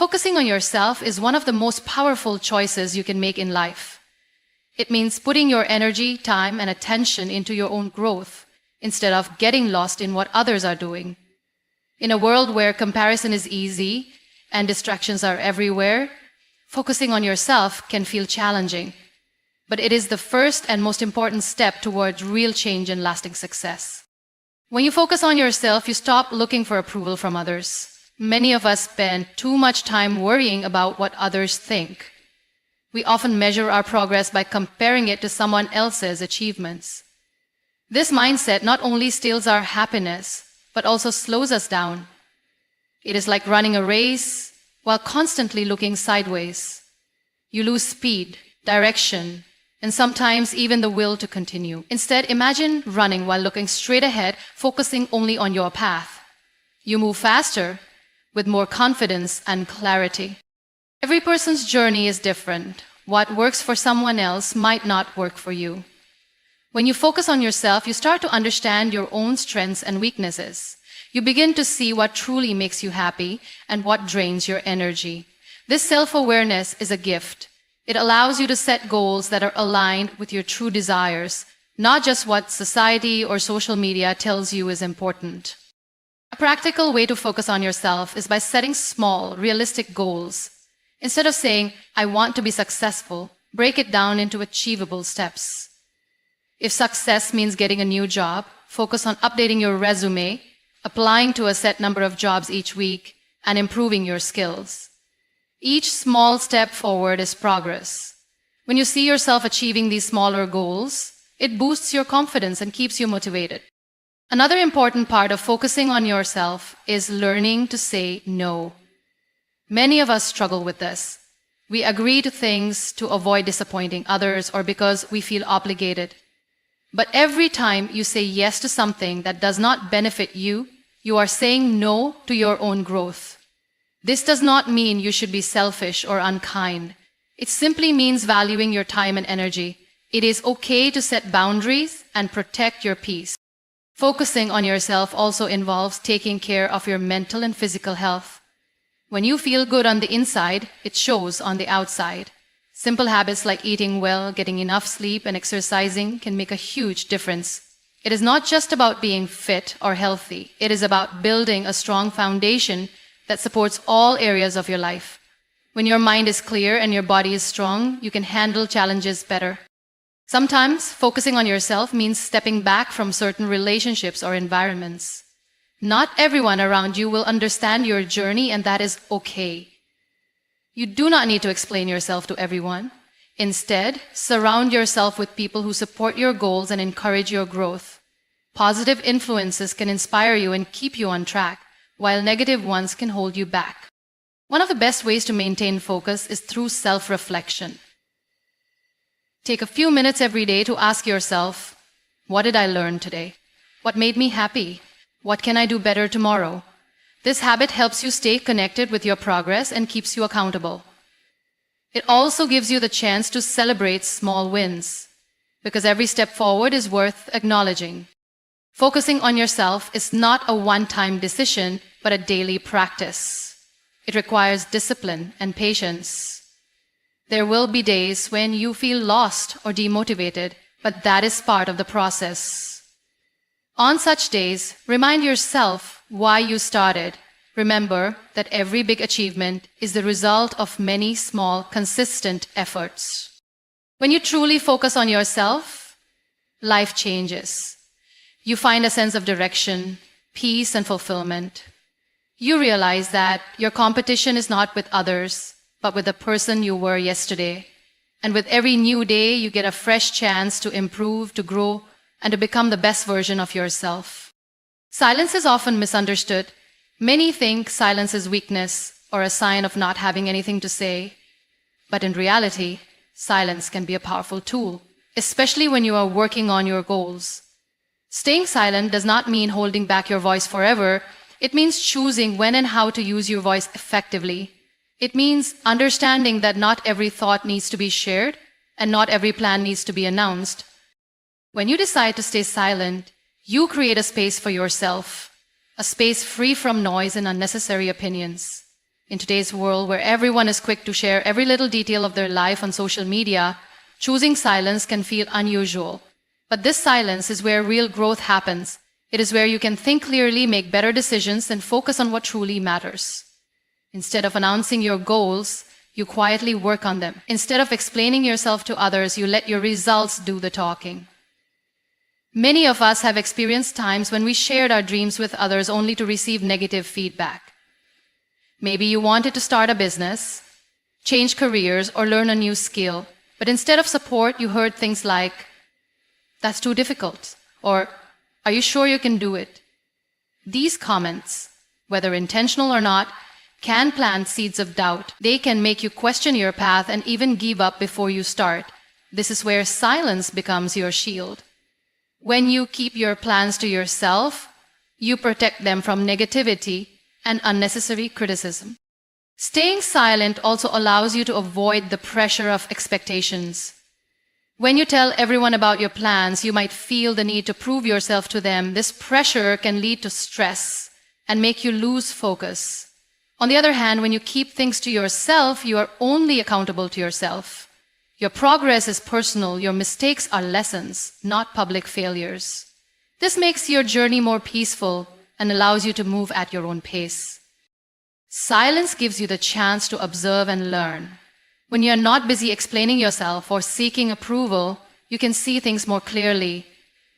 Focusing on yourself is one of the most powerful choices you can make in life. It means putting your energy, time, and attention into your own growth instead of getting lost in what others are doing. In a world where comparison is easy and distractions are everywhere, focusing on yourself can feel challenging. But it is the first and most important step towards real change and lasting success. When you focus on yourself, you stop looking for approval from others. Many of us spend too much time worrying about what others think. We often measure our progress by comparing it to someone else's achievements. This mindset not only steals our happiness, but also slows us down. It is like running a race while constantly looking sideways. You lose speed, direction, and sometimes even the will to continue. Instead, imagine running while looking straight ahead, focusing only on your path. You move faster, with more confidence and clarity. Every person's journey is different. What works for someone else might not work for you. When you focus on yourself, you start to understand your own strengths and weaknesses. You begin to see what truly makes you happy and what drains your energy. This self-awareness is a gift. It allows you to set goals that are aligned with your true desires, not just what society or social media tells you is important. A practical way to focus on yourself is by setting small, realistic goals. Instead of saying, I want to be successful, break it down into achievable steps. If success means getting a new job, focus on updating your resume, applying to a set number of jobs each week, and improving your skills. Each small step forward is progress. When you see yourself achieving these smaller goals, it boosts your confidence and keeps you motivated. Another important part of focusing on yourself is learning to say no. Many of us struggle with this. We agree to things to avoid disappointing others or because we feel obligated. But every time you say yes to something that does not benefit you, you are saying no to your own growth. This does not mean you should be selfish or unkind. It simply means valuing your time and energy. It is okay to set boundaries and protect your peace. Focusing on yourself also involves taking care of your mental and physical health. When you feel good on the inside, it shows on the outside. Simple habits like eating well, getting enough sleep, and exercising can make a huge difference. It is not just about being fit or healthy. It is about building a strong foundation that supports all areas of your life. When your mind is clear and your body is strong, you can handle challenges better. Sometimes, focusing on yourself means stepping back from certain relationships or environments. Not everyone around you will understand your journey, and that is okay. You do not need to explain yourself to everyone. Instead, surround yourself with people who support your goals and encourage your growth. Positive influences can inspire you and keep you on track, while negative ones can hold you back. One of the best ways to maintain focus is through self-reflection. Take a few minutes every day to ask yourself, what did I learn today? What made me happy? What can I do better tomorrow? This habit helps you stay connected with your progress and keeps you accountable. It also gives you the chance to celebrate small wins, because every step forward is worth acknowledging. Focusing on yourself is not a one-time decision, but a daily practice. It requires discipline and patience. There will be days when you feel lost or demotivated, but that is part of the process. On such days, remind yourself why you started. Remember that every big achievement is the result of many small, consistent efforts. When you truly focus on yourself, life changes. You find a sense of direction, peace, and fulfillment. You realize that your competition is not with others, but with the person you were yesterday. And with every new day, you get a fresh chance to improve, to grow, and to become the best version of yourself. Silence is often misunderstood. Many think silence is weakness or a sign of not having anything to say. But in reality, silence can be a powerful tool, especially when you are working on your goals. Staying silent does not mean holding back your voice forever. It means choosing when and how to use your voice effectively. It means understanding that not every thought needs to be shared and not every plan needs to be announced. When you decide to stay silent, you create a space for yourself, a space free from noise and unnecessary opinions. In today's world where everyone is quick to share every little detail of their life on social media, choosing silence can feel unusual. But this silence is where real growth happens. It is where you can think clearly, make better decisions, and focus on what truly matters. Instead of announcing your goals, you quietly work on them. Instead of explaining yourself to others, you let your results do the talking. Many of us have experienced times when we shared our dreams with others only to receive negative feedback. Maybe you wanted to start a business, change careers, or learn a new skill, but instead of support, you heard things like, "That's too difficult," or "Are you sure you can do it?" These comments, whether intentional or not, can plant seeds of doubt. They can make you question your path and even give up before you start. This is where silence becomes your shield. When you keep your plans to yourself, you protect them from negativity and unnecessary criticism. Staying silent also allows you to avoid the pressure of expectations. When you tell everyone about your plans, you might feel the need to prove yourself to them. This pressure can lead to stress and make you lose focus. On the other hand, when you keep things to yourself, you are only accountable to yourself. Your progress is personal. Your mistakes are lessons, not public failures. This makes your journey more peaceful and allows you to move at your own pace. Silence gives you the chance to observe and learn. When you are not busy explaining yourself or seeking approval, you can see things more clearly.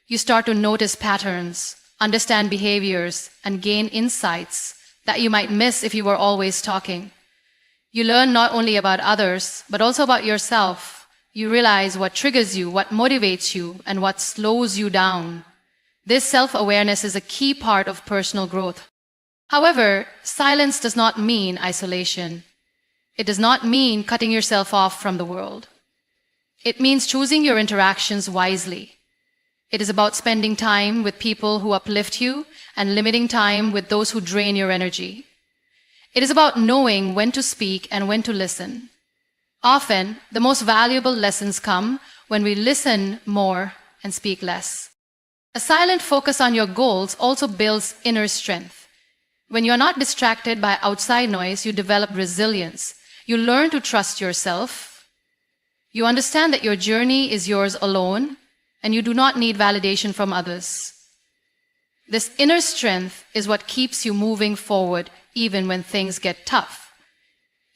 You start to notice patterns, understand behaviors, and gain insights that you might miss if you were always talking. You learn not only about others, but also about yourself. You realize what triggers you, what motivates you, and what slows you down. This self-awareness is a key part of personal growth. However, silence does not mean isolation. It does not mean cutting yourself off from the world. It means choosing your interactions wisely. It is about spending time with people who uplift you and limiting time with those who drain your energy. It is about knowing when to speak and when to listen. Often, the most valuable lessons come when we listen more and speak less. A silent focus on your goals also builds inner strength. When you're not distracted by outside noise, you develop resilience. You learn to trust yourself. You understand that your journey is yours alone, and you do not need validation from others. This inner strength is what keeps you moving forward even when things get tough.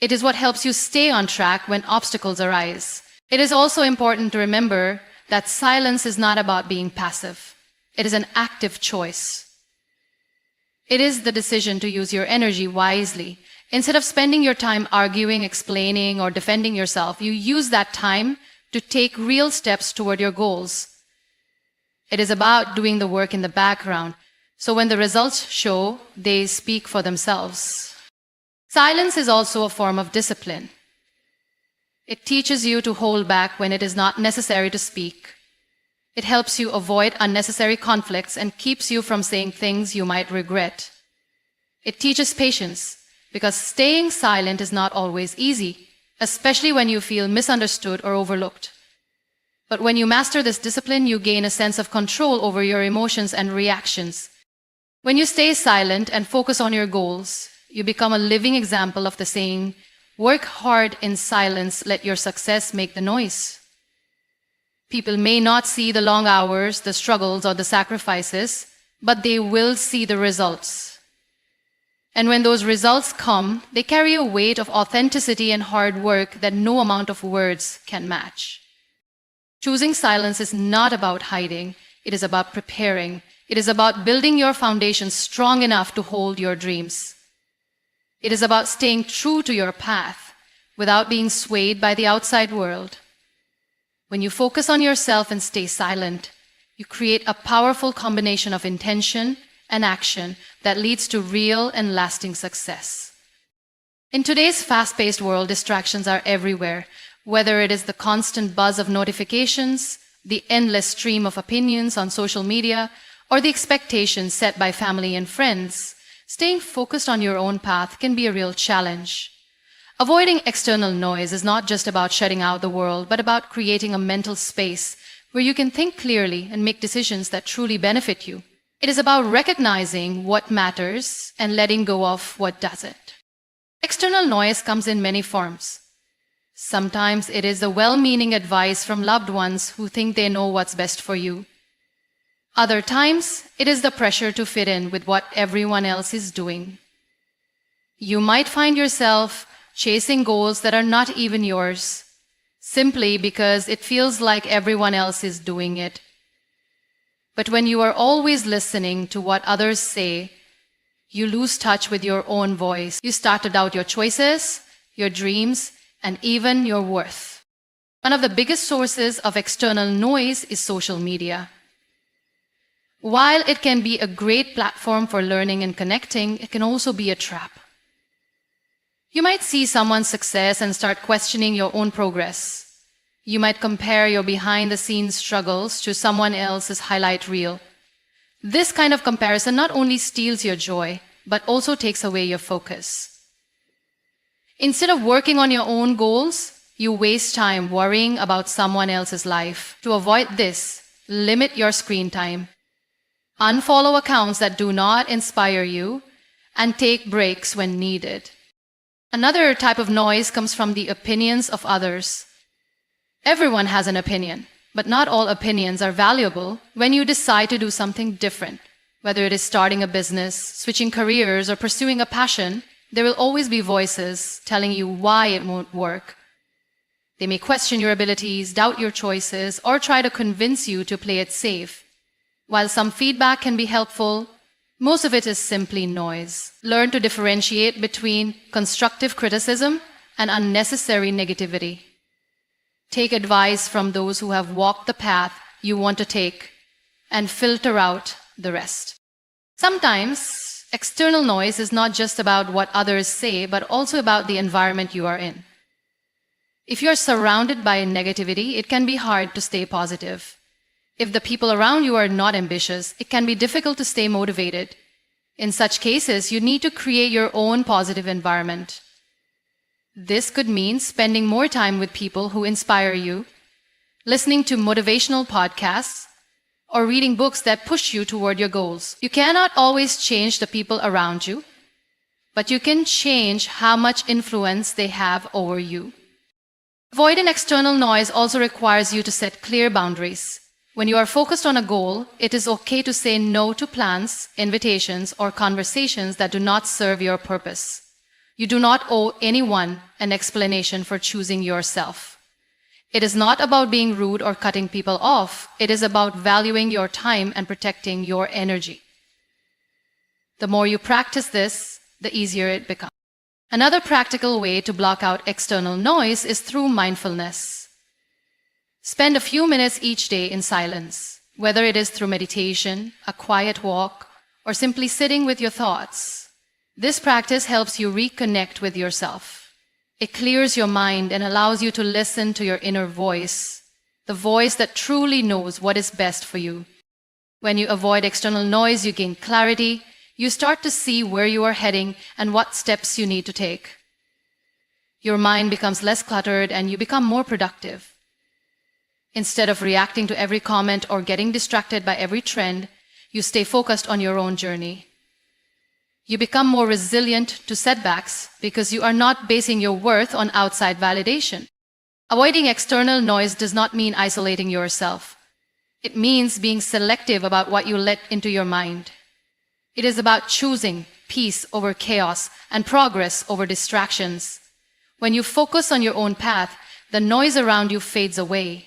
It is what helps you stay on track when obstacles arise. It is also important to remember that silence is not about being passive. It is an active choice. It is the decision to use your energy wisely. Instead of spending your time arguing, explaining, or defending yourself, you use that time to take real steps toward your goals. It is about doing the work in the background, so when the results show, they speak for themselves. Silence is also a form of discipline. It teaches you to hold back when it is not necessary to speak. It helps you avoid unnecessary conflicts and keeps you from saying things you might regret. It teaches patience, because staying silent is not always easy, especially when you feel misunderstood or overlooked. But when you master this discipline, you gain a sense of control over your emotions and reactions. When you stay silent and focus on your goals, you become a living example of the saying, "Work hard in silence, let your success make the noise." People may not see the long hours, the struggles, or the sacrifices, but they will see the results. And when those results come, they carry a weight of authenticity and hard work that no amount of words can match. Choosing silence is not about hiding. It is about preparing. It is about building your foundation strong enough to hold your dreams. It is about staying true to your path without being swayed by the outside world. When you focus on yourself and stay silent, you create a powerful combination of intention and action that leads to real and lasting success. In today's fast-paced world, distractions are everywhere, whether it is the constant buzz of notifications, the endless stream of opinions on social media, or the expectations set by family and friends. Staying focused on your own path can be a real challenge. Avoiding external noise is not just about shutting out the world, but about creating a mental space where you can think clearly and make decisions that truly benefit you. It is about recognizing what matters and letting go of what doesn't. External noise comes in many forms. Sometimes it is the well-meaning advice from loved ones who think they know what's best for you. Other times, it is the pressure to fit in with what everyone else is doing. You might find yourself chasing goals that are not even yours, simply because it feels like everyone else is doing it. But when you are always listening to what others say, you lose touch with your own voice. You start to doubt your choices, your dreams, and even your worth. One of the biggest sources of external noise is social media. While it can be a great platform for learning and connecting, it can also be a trap. You might see someone's success and start questioning your own progress. You might compare your behind-the-scenes struggles to someone else's highlight reel. This kind of comparison not only steals your joy, but also takes away your focus. Instead of working on your own goals, you waste time worrying about someone else's life. To avoid this, limit your screen time. Unfollow accounts that do not inspire you, and take breaks when needed. Another type of noise comes from the opinions of others. Everyone has an opinion, but not all opinions are valuable when you decide to do something different. Whether it is starting a business, switching careers, or pursuing a passion, there will always be voices telling you why it won't work. They may question your abilities, doubt your choices, or try to convince you to play it safe. While some feedback can be helpful, most of it is simply noise. Learn to differentiate between constructive criticism and unnecessary negativity. Take advice from those who have walked the path you want to take and filter out the rest. Sometimes, external noise is not just about what others say, but also about the environment you are in. If you are surrounded by negativity, it can be hard to stay positive. If the people around you are not ambitious, it can be difficult to stay motivated. In such cases, you need to create your own positive environment. This could mean spending more time with people who inspire you, listening to motivational podcasts, or reading books that push you toward your goals. You cannot always change the people around you, but you can change how much influence they have over you. Avoiding external noise also requires you to set clear boundaries. When you are focused on a goal, it is okay to say no to plans, invitations, or conversations that do not serve your purpose. You do not owe anyone an explanation for choosing yourself. It is not about being rude or cutting people off. It is about valuing your time and protecting your energy. The more you practice this, the easier it becomes. Another practical way to block out external noise is through mindfulness. Spend a few minutes each day in silence, whether it is through meditation, a quiet walk, or simply sitting with your thoughts. This practice helps you reconnect with yourself. It clears your mind and allows you to listen to your inner voice, the voice that truly knows what is best for you. When you avoid external noise, you gain clarity. You start to see where you are heading and what steps you need to take. Your mind becomes less cluttered and you become more productive. Instead of reacting to every comment or getting distracted by every trend, you stay focused on your own journey. You become more resilient to setbacks because you are not basing your worth on outside validation. Avoiding external noise does not mean isolating yourself. It means being selective about what you let into your mind. It is about choosing peace over chaos and progress over distractions. When you focus on your own path, the noise around you fades away.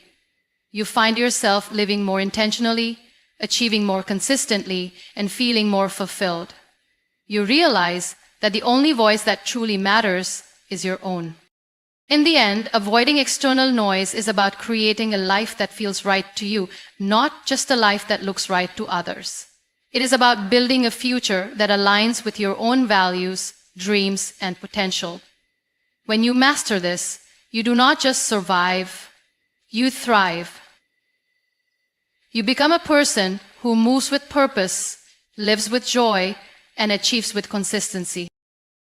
You find yourself living more intentionally, achieving more consistently, and feeling more fulfilled. You realize that the only voice that truly matters is your own. In the end, avoiding external noise is about creating a life that feels right to you, not just a life that looks right to others. It is about building a future that aligns with your own values, dreams, and potential. When you master this, you do not just survive, you thrive. You become a person who moves with purpose, lives with joy, and achieves with consistency.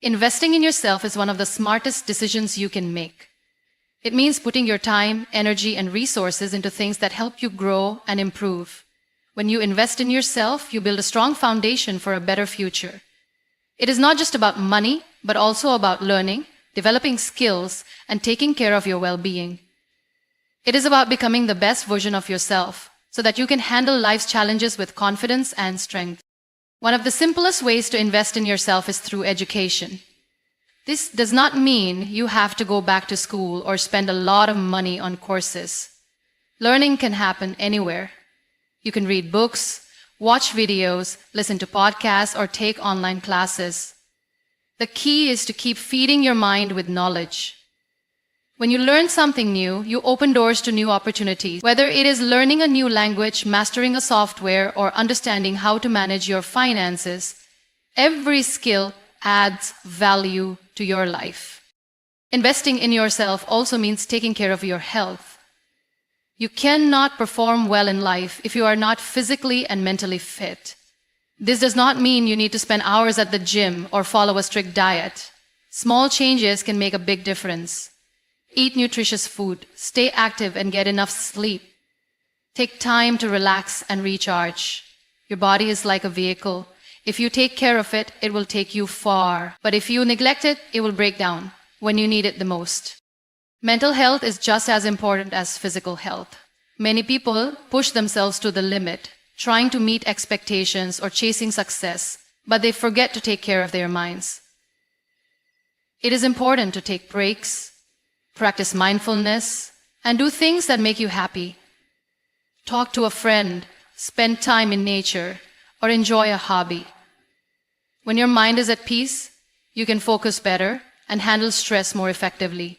Investing in yourself is one of the smartest decisions you can make. It means putting your time, energy, and resources into things that help you grow and improve. When you invest in yourself, you build a strong foundation for a better future. It is not just about money, but also about learning, developing skills, and taking care of your well-being. It is about becoming the best version of yourself so that you can handle life's challenges with confidence and strength. One of the simplest ways to invest in yourself is through education. This does not mean you have to go back to school or spend a lot of money on courses. Learning can happen anywhere. You can read books, watch videos, listen to podcasts, or take online classes. The key is to keep feeding your mind with knowledge. When you learn something new, you open doors to new opportunities. Whether it is learning a new language, mastering a software, or understanding how to manage your finances, every skill adds value to your life. Investing in yourself also means taking care of your health. You cannot perform well in life if you are not physically and mentally fit. This does not mean you need to spend hours at the gym or follow a strict diet. Small changes can make a big difference. Eat nutritious food, stay active, and get enough sleep. Take time to relax and recharge. Your body is like a vehicle. If you take care of it, it will take you far. But if you neglect it, it will break down when you need it the most. Mental health is just as important as physical health. Many people push themselves to the limit, trying to meet expectations or chasing success, but they forget to take care of their minds. It is important to take breaks, practice mindfulness, and do things that make you happy. Talk to a friend, spend time in nature, or enjoy a hobby. When your mind is at peace, you can focus better and handle stress more effectively.